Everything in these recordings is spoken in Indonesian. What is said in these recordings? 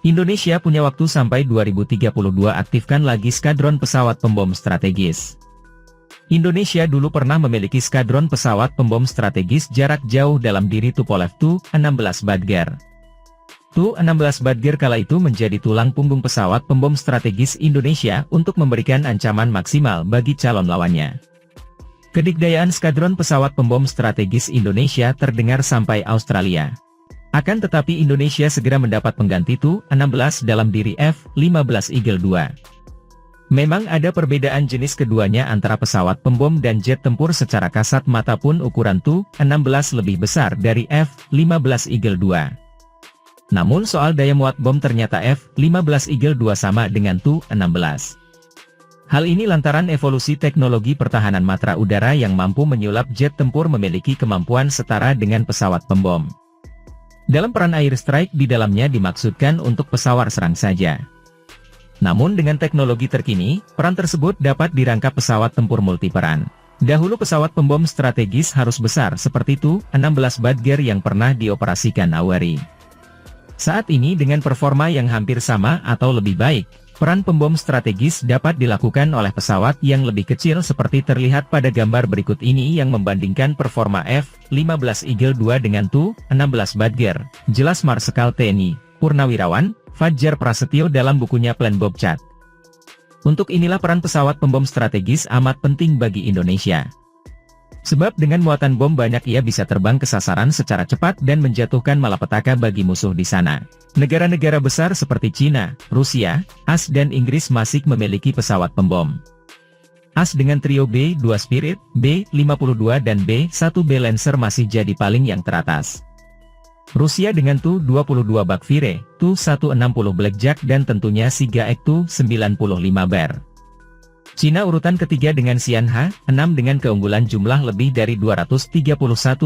Indonesia punya waktu sampai 2032 aktifkan lagi skadron pesawat pembom strategis. Indonesia dulu pernah memiliki skadron pesawat pembom strategis jarak jauh dalam diri Tupolev Tu-16 Badger. Tu-16 Badger kala itu menjadi tulang punggung pesawat pembom strategis Indonesia untuk memberikan ancaman maksimal bagi calon lawannya. Kedikdayaan skadron pesawat pembom strategis Indonesia terdengar sampai Australia. Akan tetapi Indonesia segera mendapat pengganti Tu-16 dalam diri F-15 Eagle II. Memang ada perbedaan jenis keduanya antara pesawat pembom dan jet tempur secara kasat mata pun ukuran Tu-16 lebih besar dari F-15 Eagle II. Namun soal daya muat bom ternyata F-15 Eagle II sama dengan Tu-16. Hal ini lantaran evolusi teknologi pertahanan matra udara yang mampu menyulap jet tempur memiliki kemampuan setara dengan pesawat pembom. Dalam peran air strike di dalamnya dimaksudkan untuk pesawat serang saja. Namun dengan teknologi terkini, peran tersebut dapat dirangkap pesawat tempur multiperan. Dahulu pesawat pembom strategis harus besar seperti Tu-16 Badger yang pernah dioperasikan AWARI. Saat ini dengan performa yang hampir sama atau lebih baik, peran pembom strategis dapat dilakukan oleh pesawat yang lebih kecil seperti terlihat pada gambar berikut ini yang membandingkan performa F-15 Eagle II dengan Tu-16 Badger, jelas Marsikal TNI Purnawirawan Fajar Prasetyo dalam bukunya Plan Bobcat. Untuk inilah peran pesawat pembom strategis amat penting bagi Indonesia. Sebab dengan muatan bom banyak ia bisa terbang ke sasaran secara cepat dan menjatuhkan malapetaka bagi musuh di sana. Negara-negara besar seperti Cina, Rusia, AS dan Inggris masih memiliki pesawat pembom. AS dengan trio B-2 Spirit, B-52 dan B-1B Lancer masih jadi paling yang teratas. Rusia dengan Tu-22 Bakfire, Tu-160 Blackjack dan tentunya Siga Tu-95 Bear. Cina urutan ketiga dengan Xianha, 6 dengan keunggulan jumlah lebih dari 231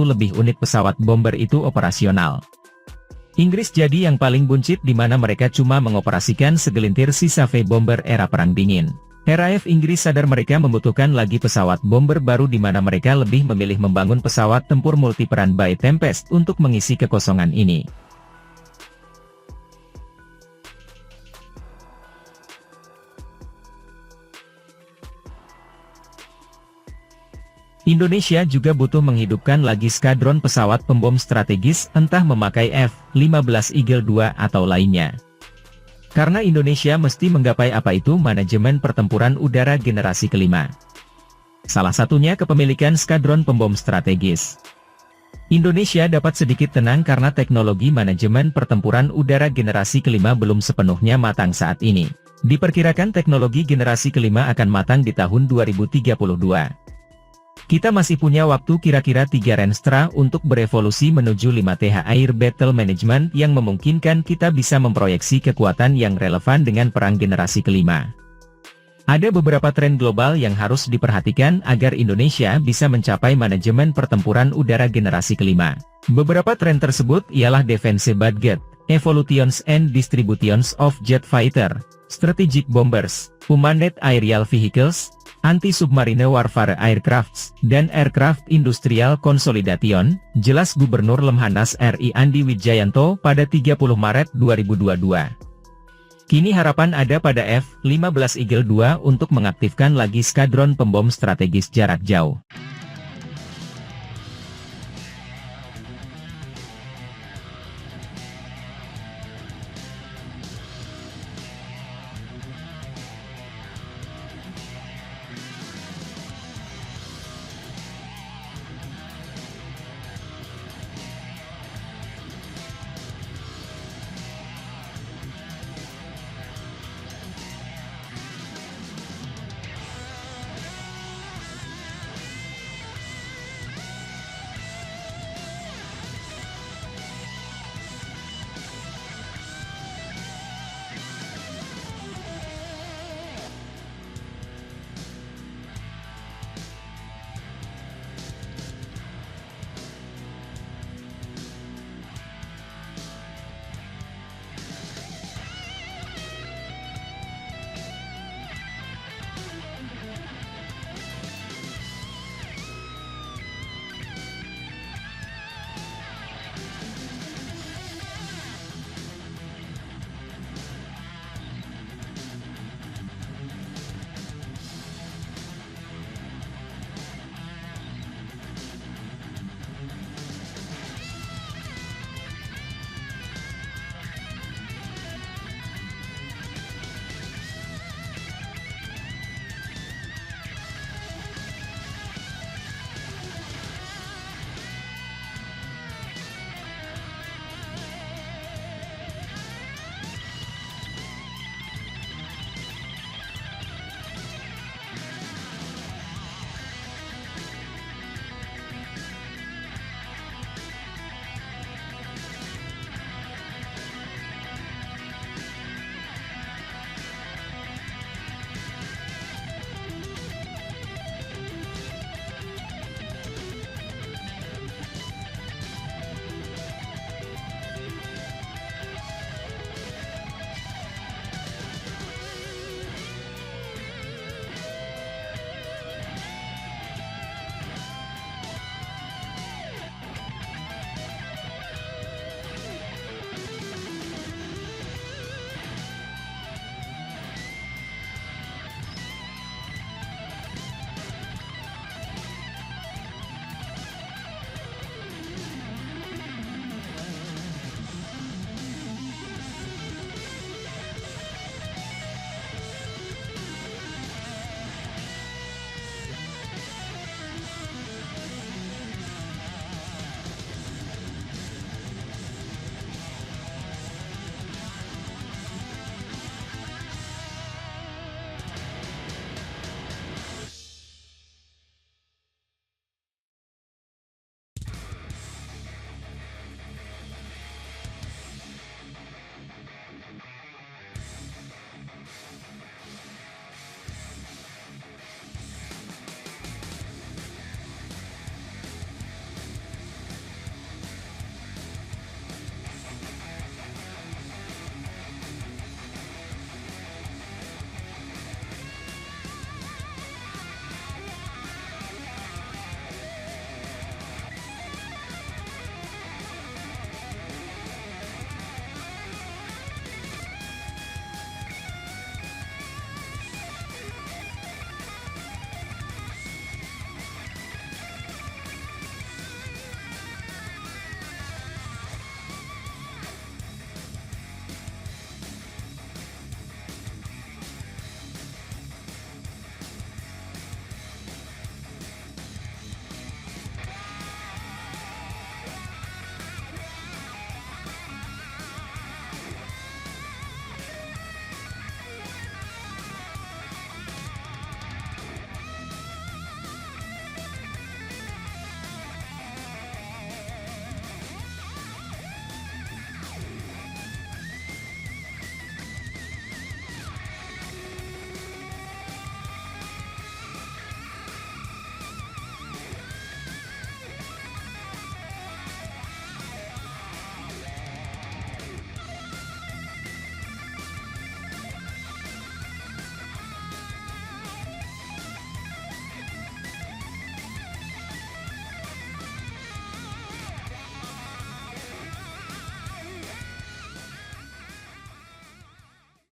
lebih unit pesawat bomber itu operasional. Inggris jadi yang paling buncit di mana mereka cuma mengoperasikan segelintir sisa V-bomber era Perang Dingin. RAF Inggris sadar mereka membutuhkan lagi pesawat bomber baru di mana mereka lebih memilih membangun pesawat tempur multiperan by Tempest untuk mengisi kekosongan ini. Indonesia juga butuh menghidupkan lagi skadron pesawat pembom strategis entah memakai F-15 Eagle II atau lainnya. Karena Indonesia mesti menggapai apa itu manajemen pertempuran udara generasi kelima. Salah satunya kepemilikan skadron pembom strategis. Indonesia dapat sedikit tenang karena teknologi manajemen pertempuran udara generasi kelima belum sepenuhnya matang saat ini. Diperkirakan teknologi generasi kelima akan matang di tahun 2032. Kita masih punya waktu kira-kira 3 Renstra untuk berevolusi menuju 5TH Air Battle Management yang memungkinkan kita bisa memproyeksi kekuatan yang relevan dengan perang generasi kelima. Ada beberapa tren global yang harus diperhatikan agar Indonesia bisa mencapai manajemen pertempuran udara generasi kelima. Beberapa tren tersebut ialah Defensive Budget, Evolutions and Distributions of Jet Fighter, Strategic Bombers, Unmanned Aerial Vehicles, Anti-Submarine Warfare Aircrafts, dan Aircraft Industrial Consolidation, jelas Gubernur Lemhanas RI Andi Wijayanto pada 30 Maret 2022. Kini harapan ada pada F-15 Eagle II untuk mengaktifkan lagi skadron pembom strategis jarak jauh.